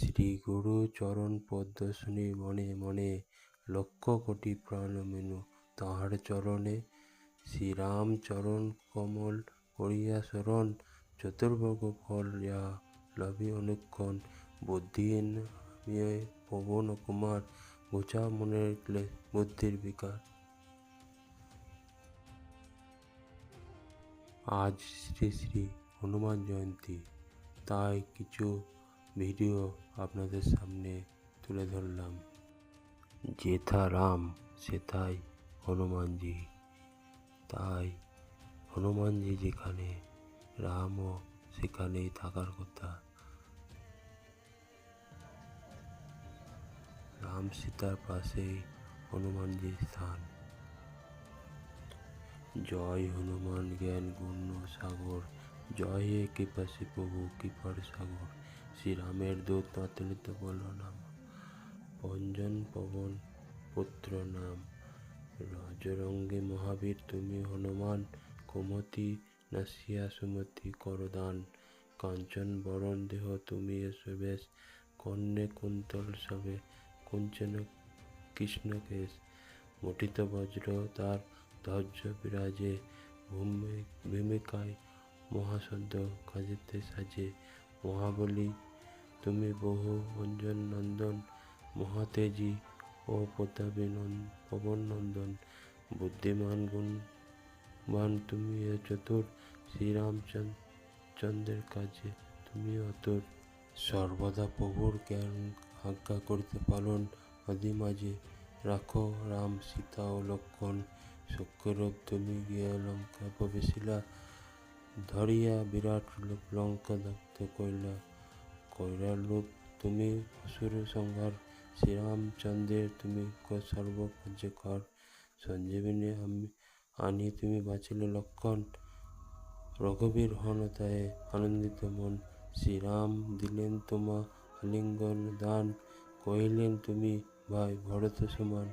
শ্রী গুরু চরণ পদ্ম শুনি মনে মনে, লক্ষ কোটি প্রাণ মেনু তাঁহার চরণে। শ্রীরাম চরণ কমল করিয়া শরণ, চতুর্বর্গ ফল যা লভে অনুক্ষণ। বুদ্ধিহীন পবন কুমার, ঘুচা মনের ক্লেশ বুদ্ধির বিকার। আজ শ্রী শ্রী হনুমান জয়ন্তী, তাই কিছু ভিডিও আপনাদের সামনে তুলে ধরলাম। যেথা রাম সেথাই হনুমানজি, তাই হনুমানজি যেখানে রামও সেখানেই থাকার কথা। রাম সীতার পাশেই হনুমানজির স্থান। জয় হনুমান জ্ঞান গুণ সাগর, জয় হে কৃপাসী প্রভু কৃপার সাগর। শ্রীরামের দূত অতুলিত বল নাম, ভঞ্জন পবন পুত্র নাম। রজরঙ্গী মহাবীর তুমি হনুমান, কুমতি নাসিয়া সুমতি করদান। কাঞ্চন বরণ দেহ তুমি এসো বেশ, কর্ণে কুন্তল সবে কুঞ্চন কৃষ্ণ কেশ। মুঠিত বজ্র তার ধ্বজ বিরাজে, ভূমিকায় মহাসদ্য কাজেতে সাজে। মহাবলী তুমি বহু অঞ্জন নন্দন, মহাতেজী ও প্রতাপী পবন নন্দন। বুদ্ধিমান গুণবান তুমি চতুর, শ্রীরামচন্দ্রের কাজে তুমি অতুর। সর্বদা প্রভুর জ্ঞান আজ্ঞা করিতে পালন, আদি মাঝে রাখো রাম সীতা ও লক্ষণ। সূক্ষ্মরূপ তুমি গিয়া লঙ্কা প্রবেশিলা, ধরিয়া বিরাট রূপ লঙ্কা দগ্ধ কইলা। কইরার রূপ তুমি অসুর সংহার, শ্রীরামচন্দ্রের তুমি সর্বকার্যকর। সঞ্জীবনী আনি তুমি বাঁচিলে লক্ষণ, রঘুবীর হনতায় আনন্দিত মন। শ্রীরাম দিলেন তোমা আলিঙ্গন দান, কহিলেন তুমি ভাই ভরত সমান।